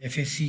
FSC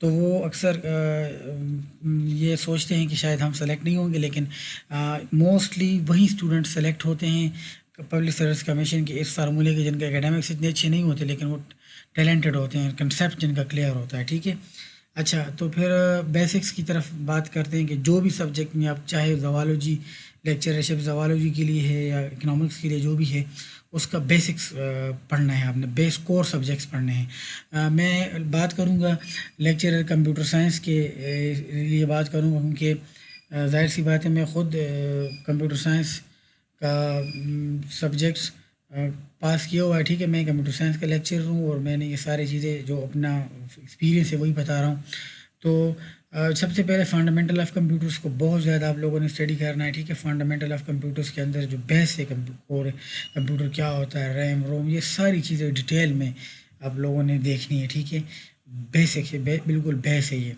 تو وہ اکثر یہ سوچتے ہیں کہ شاید ہم سلیکٹ نہیں ہوں گے، لیکن موسٹلی وہی اسٹوڈنٹ سلیکٹ ہوتے ہیں پبلک سروس کمیشن کے اس فارمولے کے، جن کے اکیڈمکس اتنے اچھے نہیں ہوتے لیکن وہ ٹیلنٹڈ ہوتے ہیں، کنسیپٹ جن کا کلیئر ہوتا ہے، ٹھیک ہے۔ اچھا، تو پھر بیسکس کی طرف بات کرتے ہیں کہ جو بھی سبجیکٹ میں آپ چاہے زوالوجی لیکچرشپ زوالوجی کے لیے ہے یا اکنامکس کے لیے جو بھی ہے، اس کا بیسکس پڑھنا ہے آپ نے، بیس کور سبجیکٹس پڑھنے ہیں۔ میں بات کروں گا لیکچرر کمپیوٹر سائنس کے لیے بات کروں گا، کیونکہ ظاہر سی بات ہے میں خود کمپیوٹر سائنس کا سبجیکٹس پاس کیا ہوا ہے، ٹھیک ہے۔ میں کمپیوٹر سائنس کا لیکچرر ہوں اور میں نے یہ ساری چیزیں جو اپنا ایکسپیرینس ہے وہی بتا رہا ہوں۔ تو سب سے پہلے فنڈامنٹل آف کمپیوٹرس کو بہت زیادہ آپ لوگوں نے اسٹڈی کرنا ہے، ٹھیک ہے۔ فنڈامنٹل آف کمپیوٹرس کے اندر جو بیس ہے کمپیوٹر کیا ہوتا ہے، ریم روم، یہ ساری چیزیں ڈیٹیل میں آپ لوگوں نے دیکھنی ہے، ٹھیک ہے۔ بیسک ہے، بالکل بیس ہے یہ۔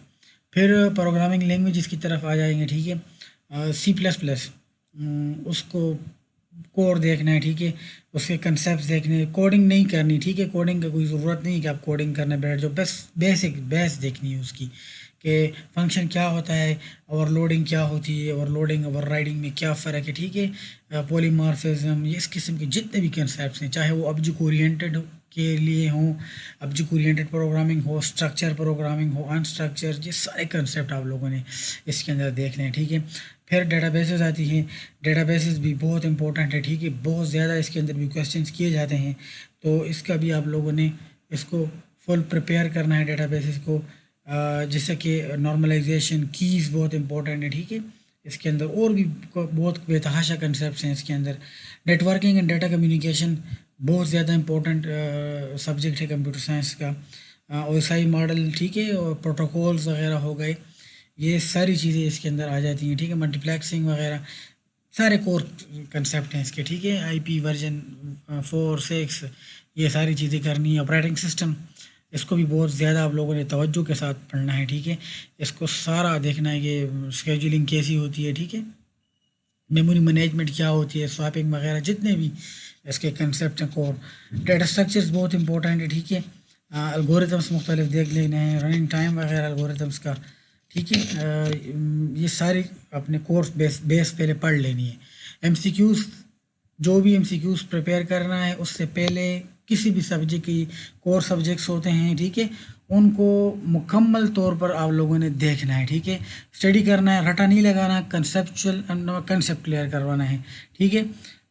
پھر پروگرامنگ لینگویجز کی طرف آ جائیں گے، ٹھیک ہے۔ سی پلس پلس، اس کو کوڈ دیکھنا ہے، ٹھیک ہے، اس کے کنسیپٹس دیکھنے ہیں، کوڈنگ نہیں کرنی، ٹھیک ہے، کوڈنگ کا کوئی ضرورت نہیں ہے کہ آپ کوڈنگ کرنے بیٹھ جاؤ، بس بیسک بیس دیکھنی ہے اس کی کہ فنکشن کیا ہوتا ہے، اوور لوڈنگ کیا ہوتی ہے، اوور لوڈنگ اوور رائڈنگ میں کیا فرق ہے، ٹھیک ہے۔ پولیمارفزم، یہ اس قسم کے جتنے بھی کنسیپٹس ہیں، چاہے وہ آبجیکٹ اورینٹڈ کے لیے ہوں، آبجیکٹ اورینٹڈ پروگرامنگ ہو، اسٹرکچر پروگرامنگ ہو، انسٹرکچر، یہ سارے کنسیپٹ آپ لوگوں نے اس کے اندر دیکھنے ہیں، ٹھیک ہے۔ پھر ڈیٹا بیسز آتی ہیں، ڈیٹا بیسز بھی بہت امپورٹنٹ ہے، ٹھیک ہے، بہت زیادہ اس کے اندر بھی کویسچنس کیے جاتے ہیں، تو اس کا بھی آپ لوگوں نے اس کو فل پریپیئر کرنا ہے ڈیٹا بیسز کو، جیسے کہ نارملائزیشن کیز بہت امپورٹنٹ ہے، ٹھیک ہے۔ اس کے اندر اور بھی بہت بے تحاشا کنسیپٹس ہیں اس کے اندر۔ Networking and data communication بہت زیادہ امپورٹنٹ سبجیکٹ ہے کمپیوٹر سائنس کا۔ او ایس آئی ماڈل، ٹھیک ہے، اور پروٹوکولز وغیرہ ہو گئے، یہ ساری چیزیں اس کے اندر آ جاتی ہیں، ٹھیک ہے۔ ملٹی پلیکسنگ وغیرہ سارے کور کنسیپٹ ہیں اس کے، ٹھیک ہے۔ آئی پی ورژن 4 6، یہ ساری چیزیں کرنی ہے۔ آپریٹنگ سسٹم، اس کو بھی بہت زیادہ آپ لوگوں نے توجہ کے ساتھ پڑھنا ہے، ٹھیک ہے۔ اس کو سارا دیکھنا ہے کہ اسکیجولنگ کیسی ہوتی ہے، ٹھیک ہے، میموری مینجمنٹ کیا ہوتی ہے، سواپنگ وغیرہ، جتنے بھی اس کے کنسیپٹ ہیں کور۔ ڈیٹا اسٹرکچرز بہت امپورٹنٹ ہے، ٹھیک ہے۔ الگوریتمس مختلف دیکھ لینا ہے، رننگ ٹائم وغیرہ الگوریتمس کا، ٹھیک ہے۔ یہ ساری اپنے کورس بیس پہلے پڑھ لینی ہے۔ ایم سی کیوز، جو بھی ایم سی کیوز پریپیئر کرنا ہے اس سے پہلے کسی بھی سبجیکٹ کی کور سبجیکٹس ہوتے ہیں، ٹھیک ہے، ان کو مکمل طور پر آپ لوگوں نے دیکھنا ہے، ٹھیک ہے، اسٹڈی کرنا ہے، رٹا نہیں لگانا، کنسیپٹ کلیئر کروانا ہے، ٹھیک ہے۔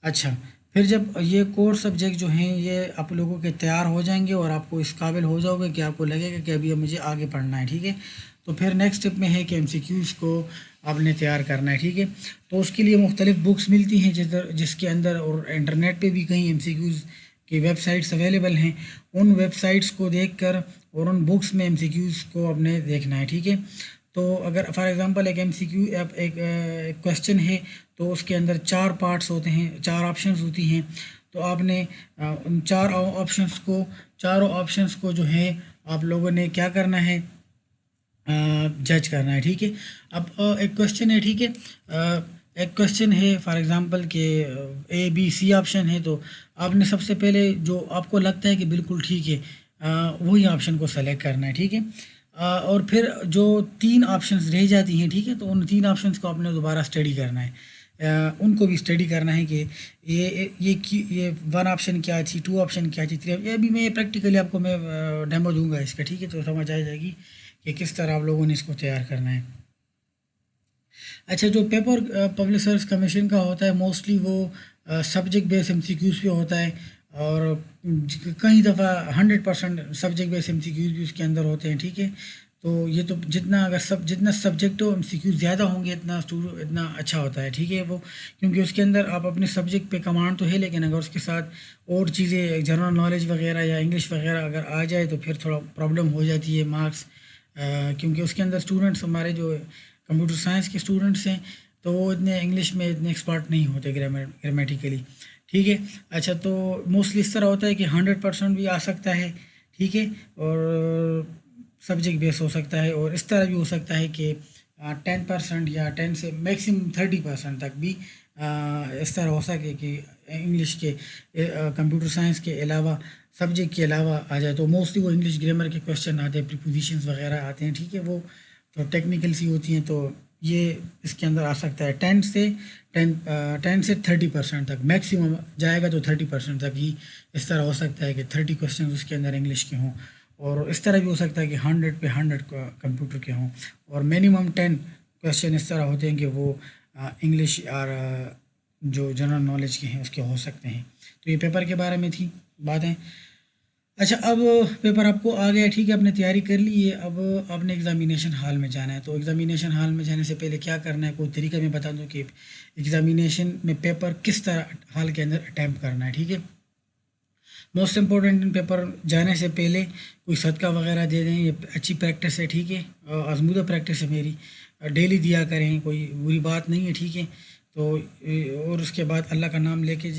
اچھا، پھر جب یہ کور سبجیکٹ جو ہیں یہ آپ لوگوں کے تیار ہو جائیں گے اور آپ کو اس قابل ہو جاؤ گے کہ آپ کو لگے گا کہ ابھی مجھے آگے پڑھنا ہے، ٹھیک ہے، تو پھر نیکسٹ اسٹیپ میں ہے کہ ایم سی کیوز کو آپ نے تیار کرنا ہے، ٹھیک ہے۔ تو اس کے لیے مختلف بکس ملتی ہیں جس کے اندر، اور انٹرنیٹ پہ بھی کہیں ایم سی کیوز کی ویب سائٹس اویلیبل ہیں، ان ویب سائٹس کو دیکھ کر اور ان بکس میں ایم سی کیوز کو آپ نے دیکھنا ہے، ٹھیک ہے۔ تو اگر فار ایگزامپل ایک ایم سی کیو ایک کویسچن ہے تو اس کے اندر 4 پارٹس ہوتے ہیں، 4 آپشنز ہوتی ہیں، تو آپ نے ان چاروں آپشنس کو جو ہے آپ لوگوں نے کیا کرنا ہے، جج کرنا ہے، ٹھیک ہے۔ اب ایک کویسچن ہے، ٹھیک ہے، ایک کویسچن ہے فار ایگزامپل کہ اے بی سی آپشن ہے، تو آپ نے سب سے پہلے جو آپ کو لگتا ہے کہ بالکل ٹھیک ہے وہی آپشن کو سلیکٹ کرنا ہے، ٹھیک ہے۔ اور پھر جو 3 آپشنز رہ جاتی ہیں، ٹھیک ہے، تو ان 3 آپشنز کو آپ نے دوبارہ اسٹڈی کرنا ہے، ان کو بھی اسٹڈی کرنا ہے کہ یہ 1 آپشن کیا تھی، 2 آپشن کیا تھی، 3، یہ بھی میں پریکٹیکلی آپ کو میں ڈیمو دوں گا اس کا، ٹھیک ہے، تو سمجھ آ جائے گی کہ کس طرح آپ لوگوں نے اس کو تیار کرنا ہے۔ اچھا، جو پیپر پبلک سروس کمیشن کا ہوتا ہے موسٹلی وہ سبجیکٹ بیس ایم سی کیوز پہ ہوتا ہے، اور کئی دفعہ 100% سبجیکٹ بیس ایم سی کیوز بھی اس کے اندر ہوتے ہیں، ٹھیک ہے۔ تو یہ تو جتنا سبجیکٹ ہو ایم سی کیوز زیادہ ہوں گے اتنا اچھا ہوتا ہے، ٹھیک ہے، وہ کیونکہ اس کے اندر آپ اپنے سبجیکٹ پہ کمانڈ تو ہے، لیکن اگر اس کے ساتھ اور چیزیں جنرل نالج وغیرہ یا انگلش وغیرہ اگر آ جائے تو پھر تھوڑا پرابلم ہو جاتی ہے مارکس، کیونکہ اس کے اندر اسٹوڈنٹس ہمارے جو کمپیوٹر سائنس کے اسٹوڈنٹس ہیں تو وہ اتنے انگلش میں اتنے ایکسپرٹ نہیں ہوتے گرامیٹیکلی، ٹھیک ہے۔ اچھا، تو موسٹلی اس طرح ہوتا ہے کہ 100% بھی آ سکتا ہے، ٹھیک ہے، اور سبجیکٹ بیس ہو سکتا ہے، اور اس طرح بھی ہو سکتا ہے کہ 10% یا 10 سے میکسیمم 30% تک بھی اس طرح ہو سکے کہ انگلش کے کمپیوٹر سائنس کے علاوہ سبجیکٹ کے علاوہ آ جائے. تو موسٹلی وہ انگلش گرامر کے کویشچن آتے ہیں, پریپوزیشنز وغیرہ آتے ہیں, ٹھیک ہے, وہ تو ٹیکنیکل سی ہوتی ہیں. تو یہ اس کے اندر آ سکتا ہے 10 سے 30% تک میکسیمم جائے گا, تو 30% تک ہی اس طرح ہو سکتا ہے کہ 30 کویشچنز اس کے اندر انگلش کے ہوں, اور اس طرح بھی ہو سکتا ہے کہ 100 پہ 100 کمپیوٹر کے ہوں, اور منیمم 10 کویشچن اس طرح ہوتے ہیں کہ وہ انگلش اور جو جنرل نالج کے ہیں اس کے ہو سکتے ہیں. تو یہ پیپر کے بارے میں تھی باتیں. اچھا, اب پیپر آپ کو آ گیا, ٹھیک ہے, آپ نے تیاری کر لی ہے, اب آپ نے ایگزامینیشن ہال میں جانا ہے. تو ایگزامینیشن ہال میں جانے سے پہلے کیا کرنا ہے, کوئی طریقہ میں بتا دوں کہ ایگزامینیشن میں پیپر کس طرح ہال کے اندر اٹیمپٹ کرنا ہے. ٹھیک ہے, موسٹ امپورٹنٹ پیپر جانے سے پہلے کوئی صدقہ وغیرہ دے دیں, یہ اچھی پریکٹس ہے. ٹھیک ہے, آزمودہ پریکٹس ہے میری, ڈیلی دیا کریں, کوئی بری بات نہیں ہے. ٹھیک ہے, تو اور اس کے بعد اللہ کا نام لے کے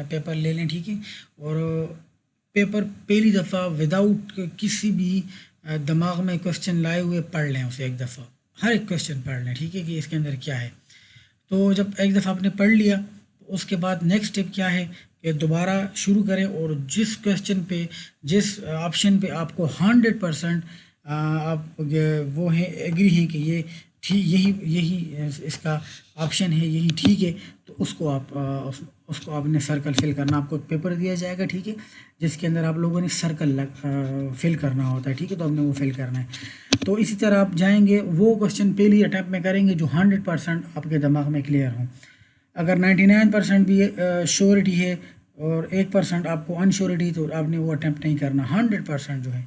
پیپر لے لیں. ٹھیک ہے, اور پیپر پہلی دفعہ وداؤٹ کسی بھی دماغ میں کویشچن لائے ہوئے پڑھ لیں اسے, ایک دفعہ ہر ایک کویشچن پڑھ لیں. ٹھیک ہے, کہ اس کے اندر کیا ہے. تو جب ایک دفعہ آپ نے پڑھ لیا, تو اس کے بعد نیکسٹ اسٹیپ کیا ہے کہ دوبارہ شروع کریں, اور جس کویشچن پہ جس آپشن پہ آپ کو 100% آپ وہ ہیں ایگری ہیں کہ یہ ٹھیک, یہی اس کا آپشن ہے, یہی ٹھیک ہے, تو اس کو آپ نے سرکل فل کرنا. آپ کو ایک پیپر دیا جائے گا, ٹھیک ہے, جس کے اندر آپ لوگوں نے سرکل فل کرنا ہوتا ہے. ٹھیک ہے, تو آپ نے وہ فل کرنا ہے. تو اسی طرح آپ جائیں گے, وہ کویشچن پہلی اٹیمپٹ میں کریں گے جو 100% آپ کے دماغ میں کلیئر ہوں. اگر 99% بھی شیورٹی ہے اور 1% آپ کو انشیورٹی, تو آپ نے وہ اٹیمپٹ نہیں کرنا. 100% جو ہے,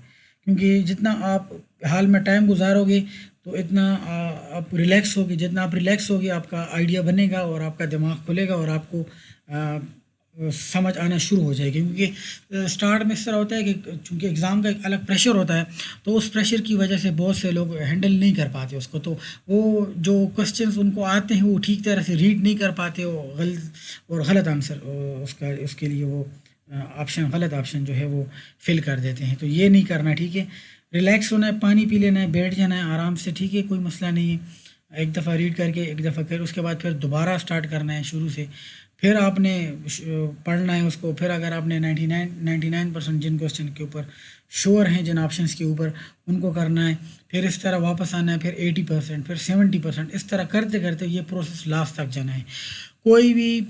کیونکہ جتنا آپ حال میں ٹائم گزارو گے تو اتنا آپ ریلیکس ہوگی, جتنا آپ ریلیکس ہوگی آپ کا آئیڈیا بنے گا اور آپ کا دماغ کھلے گا, اور آپ کو سمجھ آنا شروع ہو جائے گی. کیونکہ اسٹارٹ میں اس طرح ہوتا ہے کہ چونکہ ایگزام کا ایک الگ پریشر ہوتا ہے, تو اس پریشر کی وجہ سے بہت سے لوگ ہینڈل نہیں کر پاتے اس کو. تو وہ جو کویشچنز ان کو آتے ہیں وہ ٹھیک طرح سے ریڈ نہیں کر پاتے, اور غلط آنسر اس کے لیے وہ غلط آپشن جو ہے وہ فل کر دیتے ہیں. تو یہ نہیں کرنا. ٹھیک ہے, ریلیکس ہونا ہے, پانی پی لینا ہے, بیٹھ جانا ہے آرام سے. ٹھیک ہے, کوئی مسئلہ نہیں ہے. ایک دفعہ ریڈ کر کے ایک دفعہ پھر اس کے بعد پھر دوبارہ اسٹارٹ کرنا ہے شروع سے, پھر آپ نے پڑھنا ہے اس کو. پھر اگر آپ نے 99% جن کویشچن کے اوپر شور ہیں, جن آپشنس کے اوپر, ان کو کرنا ہے. پھر اس طرح واپس آنا ہے, پھر 80%, پھر 70%, اس طرح کرتے کرتے یہ پروسیس لاسٹ تک جانا ہے. کوئی بھی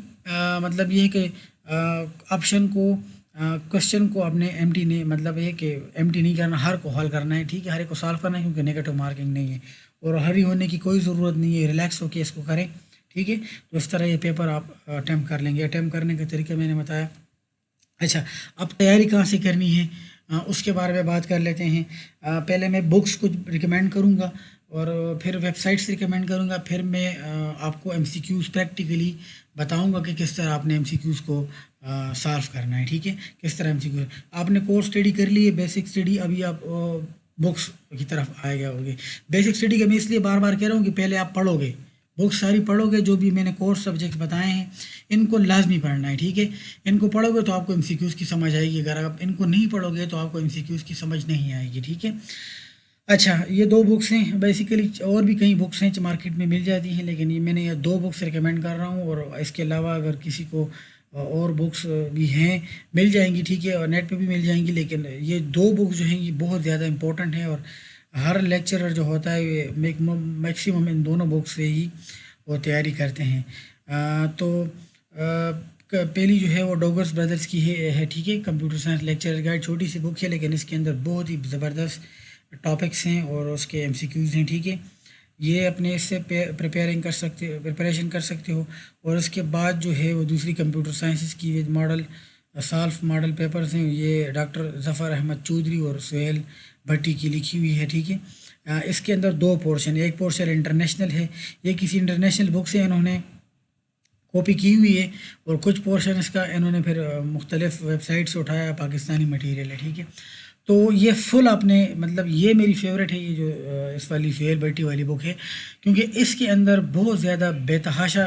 مطلب یہ ہے کہ آپشن کو کویشچن کو آپ نے ایم ٹی نہیں, مطلب یہ کہ ایم ٹی نہیں کرنا, ہر کو حل کرنا ہے. ٹھیک ہے, ہر ایک کو سالو کرنا ہے, کیونکہ نگیٹو مارکنگ نہیں ہے, اور ہری ہونے کی کوئی ضرورت نہیں ہے, ریلیکس ہو کے اس کو کریں. ٹھیک ہے, تو اس طرح یہ پیپر آپ اٹیمپٹ کر لیں گے. اٹیمپٹ کرنے کا طریقہ میں نے بتایا. اچھا, اب تیاری کہاں سے کرنی ہے اس کے بارے میں بات کر لیتے ہیں. پہلے میں بکس کچھ ریکمینڈ کروں گا, اور پھر ویب سائٹس ریکمینڈ کروں گا. پھر میں آپ کو ایم سی کیوز پریکٹیکلی بتاؤں گا کہ کس طرح آپ نے ایم سی کیوز کو سالو کرنا ہے. ٹھیک ہے, کس طرح ایم سی کیوز آپ نے کورس اسٹڈی کر لی ہے, بیسک اسٹڈی, ابھی آپ بکس کی طرف آئے گا ہوگے. بیسک اسٹڈی کا میں اس لیے بار بار کہہ رہا ہوں کہ پہلے آپ پڑھو گے, بکس ساری پڑھو گے, جو بھی میں نے کورس سبجیکٹس بتائے ہیں ان کو لازمی پڑھنا ہے. ٹھیک ہے, ان کو پڑھو گے تو آپ کو ایم سی کیوز کی سمجھ آئے گی. اگر آپ ان کو نہیں پڑھو گے تو آپ کو ایم سی کیوز کی سمجھ نہیں آئے گی. ٹھیک ہے, اچھا, یہ 2 بکس ہیں بیسیکلی, اور بھی کئی بکس ہیں مارکیٹ میں مل جاتی ہیں, لیکن یہ میں نے یہ 2 بکس ریکمینڈ کر رہا ہوں. اور اس کے علاوہ اگر کسی کو اور بکس بھی ہیں مل جائیں گی. ٹھیک ہے, اور نیٹ پہ بھی مل جائیں گی, لیکن یہ 2 بکس جو ہیں یہ بہت زیادہ امپورٹنٹ ہیں, اور ہر لیکچرر جو ہوتا ہے یہ میکسیمم ان دونوں بکس سے ہی وہ تیاری کرتے ہیں. تو پہلی جو ہے وہ ڈوگرس بردرس کی ہے. ٹھیک ہے, کمپیوٹر سائنس لیکچر گائیڈ, چھوٹی سی بک ہے, لیکن اس کے اندر بہت ہی زبردست ٹاپکس ہیں اور اس کے ایم سی کیوز ہیں. ٹھیک ہے, یہ اپنے اس سے پریپریشن کر سکتے ہو. اور اس کے بعد جو ہے وہ دوسری کمپیوٹر سائنسز کی with model self model papers ہیں, یہ ڈاکٹر ظفر احمد چودھری اور سہیل بھٹی کی لکھی ہوئی ہے. ٹھیک ہے, اس کے اندر 2 پورشن, ایک پورشن انٹرنیشنل ہے, یہ کسی انٹرنیشنل بک سے انہوں نے کاپی کی ہوئی ہے, اور کچھ پورشن اس کا انہوں نے پھر مختلف ویب سائٹ سے اٹھایا, پاکستانی مٹیریل ہے. ٹھیک ہے, تو یہ فل آپ نے, مطلب یہ میری فیوریٹ ہے, یہ جو اس والی سہیل بھٹی والی بک ہے, کیونکہ اس کے اندر بہت زیادہ بے تحاشا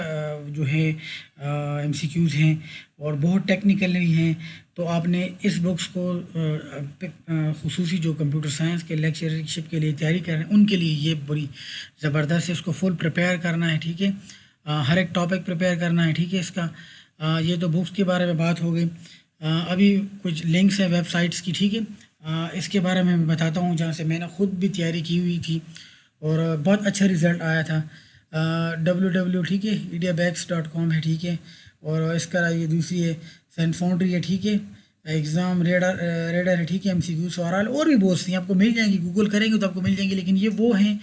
جو ہے ایم سی کیوز ہیں, اور بہت ٹیکنیکل بھی ہیں. تو آپ نے اس بکس کو خصوصی جو کمپیوٹر سائنس کے لیکچرشپ کے لیے تیاری کر رہے ہیں ان کے لیے یہ بڑی زبردست ہے, اس کو فل پریپیئر کرنا ہے. ٹھیک ہے, ہر ایک ٹاپک پریپیئر کرنا ہے، ٹھیک ہے. اس کا یہ تو بکس کے بارے میں بات ہو گئی. ابھی کچھ لنکس ہیں ویب سائٹس کی، ٹھیک ہے. اس کے بارے میں بتاتا ہوں جہاں سے میں نے خود بھی تیاری کی ہوئی تھی اور بہت اچھا رزلٹ آیا تھا. WW، ٹھیک ہے، EdiaBags.com ہے، ٹھیک ہے. اور اس کا یہ دوسری ہے سینٹ فاؤنڈری ہے، ٹھیک ہے. ایگزام ریڈر ہے، ٹھیک ہے. MCQ سوال اور بھی بہت سی ہیں، آپ کو مل جائیں گی، گوگل کریں گے تو آپ کو مل جائیں گے. لیکن یہ وہ ہیں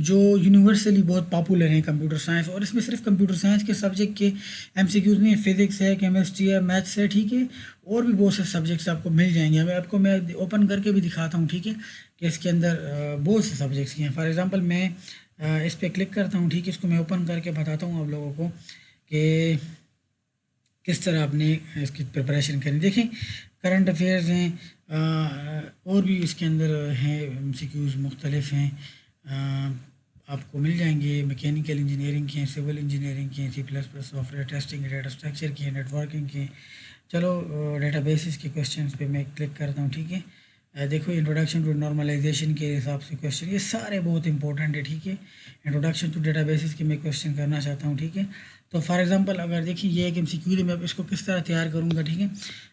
جو یونیورسلی بہت پاپولر ہیں کمپیوٹر سائنس. اور اس میں صرف کمپیوٹر سائنس کے سبجیکٹ کے MCQs نہیں، فزکس ہے، کیمسٹری ہے، میتھس ہے، ٹھیک ہے. اور بھی بہت سے سبجیکٹس آپ کو مل جائیں گے. ابھی آپ کو میں اوپن کر کے بھی دکھاتا ہوں، ٹھیک ہے، کہ اس کے اندر بہت سے سبجیکٹس ہیں. فار ایگزامپل میں اس پہ کلک کرتا ہوں، ٹھیک ہے. اس کو میں اوپن کر کے بتاتا ہوں آپ لوگوں کو کہ کس طرح آپ نے اس کی پریپریشن کرنی. دیکھیں کرنٹ افیئرز ہیں، اور بھی اس کے اندر ہیں MCQs مختلف ہیں، آپ کو مل جائیں گے. میکینیکل انجینئرنگ کے ہیں، سول انجینئرنگ کے ہیں، C++ soft where testing, data structure کے ہیں، نیٹ ورکنگ کے. چلو ڈیٹا بیسز کے کویشچنس پہ میں کلک کرتا ہوں، ٹھیک ہے. دیکھو انٹروڈکشن ٹو نارملائزیشن کے حساب سے کویشچن، یہ سارے بہت امپورٹنٹ ہے، ٹھیک ہے. انٹروڈکشن ٹو ڈیٹا بیسز کے میں کویشچن کرنا چاہتا ہوں، ٹھیک ہے. تو فار ایگزامپل اگر دیکھیں یہ ایک MCQ ہے، میں اب اس کو کس طرح تیار کروں گا، ٹھیک ہے.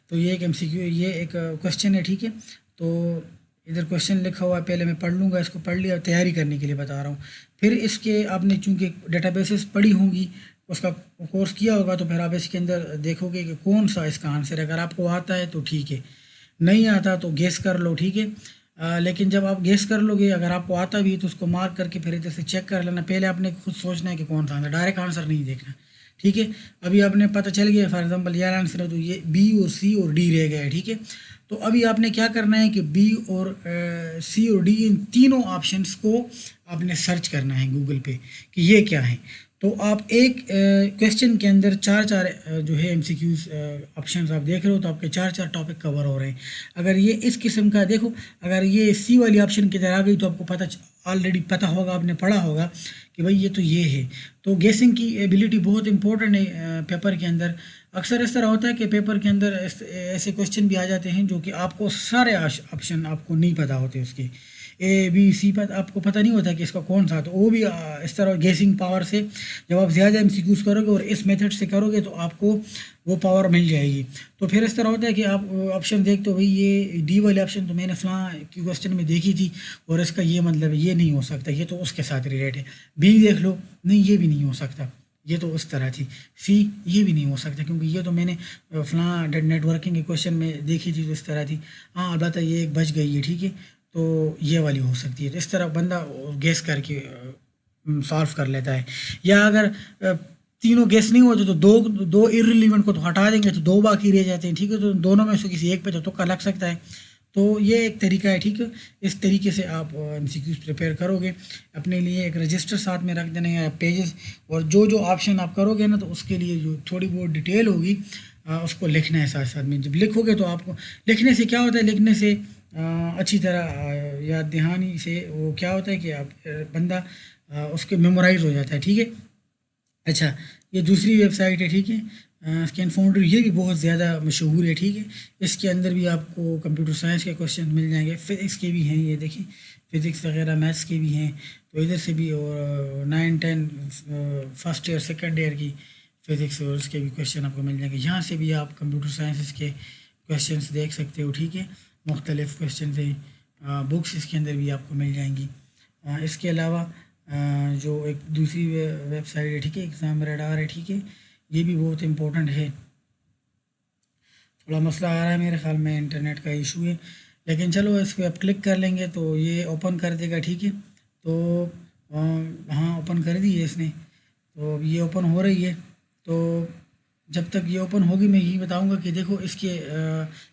تو یہ ایک MCQ، یہ ایک کویشچن ہے، ٹھیک ہے. تو ادھر کویشچن لکھا ہوا ہے، پہلے میں پڑھ لوں گا اس کو، پڑھ لیا، تیاری کرنے کے لیے بتا رہا ہوں. پھر اس کے آپ نے چونکہ ڈیٹا بیسز پڑھی ہوں گی، اس کا کورس کیا ہوگا، تو پھر آپ اس کے اندر دیکھو گے کہ کون سا اس کا آنسر ہے. اگر آپ کو آتا ہے تو ٹھیک ہے، نہیں آتا تو گیس کر لو، ٹھیک ہے. لیکن جب آپ گیس کر لو گے، اگر آپ کو آتا بھی ہے تو اس کو مارک کر کے پھر ادھر سے چیک کر لینا. پہلے آپ نے خود سوچنا ہے کہ کون سا آنسر، ڈائریکٹ آنسر نہیں دیکھنا، ٹھیک ہے. ابھی آپ نے پتہ چل گیا فار ایگزامپل یہ آنسر ہے، تو یہ B اور C اور D رہ گیا ہے، ٹھیک ہے. تو ابھی آپ نے کیا کرنا ہے کہ B اور C اور D ان تینوں آپشنس کو آپ نے سرچ کرنا ہے گوگل پہ کہ یہ کیا ہیں. تو آپ ایک کویشچن کے اندر چار جو ہے MCQs آپشنز آپ دیکھ رہے ہو، تو آپ کے چار ٹاپک کور ہو رہے ہیں. اگر یہ اس قسم کا دیکھو، اگر یہ C والی آپشن کی طرح آ گئی تو آپ کو آلریڈی پتہ ہوگا، آپ نے پڑھا ہوگا کہ بھائی یہ تو یہ ہے. تو گیسنگ کی ایبلٹی بہت امپورٹنٹ ہے پیپر کے اندر. اکثر اس طرح ہوتا ہے کہ پیپر کے اندر ایسے کویشچن بھی آ جاتے ہیں جو کہ آپ کو سارے آپشن آپ کو نہیں پتہ ہوتے، اس کے A B C پر آپ کو پتہ نہیں ہوتا کہ اس کا کون سا. تو وہ بھی اس طرح گیسنگ پاور سے جب آپ زیادہ MCQs کرو گے اور اس میتھڈ سے کرو گے تو آپ کو وہ پاور مل جائے گی. تو پھر اس طرح ہوتا ہے کہ آپ آپشن دیکھتے ہو، بھائی یہ D والی آپشن تو میں نے فلاں کی کویشچن میں دیکھی تھی اور اس کا یہ مطلب ہے، یہ نہیں ہو سکتا، یہ تو اس کے ساتھ ریلیٹ ہے. B دیکھ لو، نہیں یہ بھی نہیں ہو سکتا، یہ تو اس طرح تھی. C یہ بھی نہیں ہو سکتا کیونکہ یہ تو میں نے فلاں نیٹ ورکنگ کے کویشچن میں دیکھی تھی تو اس طرح تھی. ہاں البتہ یہ ایک بچ گئی ہے، ٹھیک ہے، تو یہ والی ہو سکتی ہے. تو اس طرح بندہ گیس کر کے سالو کر لیتا ہے. یا اگر تینوں گیس نہیں ہوتے تو دو ارریلیونٹ کو تو ہٹا دیں گے تو دو باقی رہ جاتے ہیں، ٹھیک ہے. تو دونوں میں سے کسی ایک پہ تو تکا لگ سکتا ہے. تو یہ ایک طریقہ ہے، ٹھیک ہے. اس طریقے سے آپ MCQs پریپیئر کرو گے. اپنے لیے ایک رجسٹر ساتھ میں رکھ دینا ہے پیجز، اور جو آپشن آپ کرو گے نا تو اس کے لیے جو تھوڑی بہت ڈیٹیل ہوگی اس کو لکھنا ہے ساتھ ساتھ میں. جب لکھو گے تو آپ کو لکھنے سے کیا ہوتا ہے، لکھنے سے اچھی طرح یاد دہانی سے وہ کیا ہوتا ہے کہ آپ بندہ اس کے میمورائز ہو جاتا ہے، ٹھیک ہے. اچھا یہ دوسری ویب سائٹ ہے، ٹھیک ہے، سینٹ فاؤنڈری. یہ بھی بہت زیادہ مشہور ہے، ٹھیک ہے. اس کے اندر بھی آپ کو کمپیوٹر سائنس کے کویشچن مل جائیں گے، فزکس کے بھی ہیں، یہ دیکھیں فزکس وغیرہ، میتھس کے بھی ہیں. تو ادھر سے بھی، اور 9-10 فرسٹ ایئر سیکنڈ ایئر کی فزکس اور اس کے بھی کویشچن آپ کو مل جائیں گے. یہاں سے بھی آپ کمپیوٹر سائنسز کے کویشچنس دیکھ سکتے ہو، ٹھیک ہے. مختلف کویشچنز ہیں، بکس اس کے اندر بھی آپ کو مل جائیں گی. اس کے علاوہ جو ایک دوسری ویب سائٹ ہے، ٹھیک ہے، ایگزام ریڈار ہے، ٹھیک ہے. یہ بھی بہت امپورٹنٹ ہے. تھوڑا مسئلہ آ رہا ہے میرے خیال میں، انٹرنیٹ کا ایشو ہے، لیکن چلو اس پہ آپ کلک کر لیں گے تو یہ اوپن کر دے گا، ٹھیک ہے. تو ہاں اوپن کر دی ہے اس نے، تو اب یہ اوپن ہو رہی ہے. تو جب تک یہ اوپن ہوگی میں یہی بتاؤں گا کہ دیکھو اس کے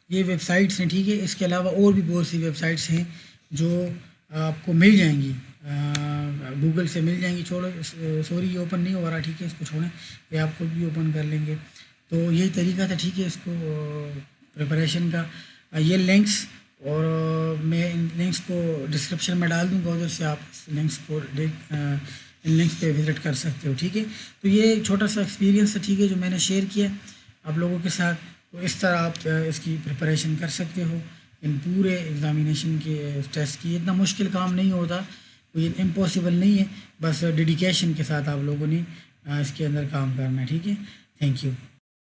یہ ویب سائٹس ہیں، ٹھیک ہے. اس کے علاوہ اور بھی بہت سی ویب سائٹس ہیں جو آپ کو مل جائیں گی، گوگل سے مل جائیں گی. چھوڑو سوری یہ اوپن نہیں ہو رہا، ٹھیک ہے، اس کو چھوڑیں، یہ آپ خود بھی اوپن کر لیں گے. تو یہی طریقہ تھا، ٹھیک ہے، اس کو پریپریشن کا. یہ لنکس، اور میں ان لنکس کو ڈسکرپشن میں ڈال دوں گا، ادھر سے آپ لنکس کو ان لنکس پہ وزٹ کر سکتے ہو، ٹھیک ہے. تو یہ ایک چھوٹا سا ایکسپیرینس ہے، ٹھیک ہے، جو میں نے شیئر کیا آپ لوگوں کے ساتھ. تو اس طرح آپ اس کی پریپریشن کر سکتے ہو ان پورے ایگزامینیشن کے ٹیسٹ کی. اتنا مشکل کام نہیں ہوتا، کوئی امپاسبل نہیں ہے، بس ڈیڈیکیشن کے ساتھ آپ لوگوں نے اس کے اندر کام کرنا ہے. ٹھیک ہے، تھینک یو.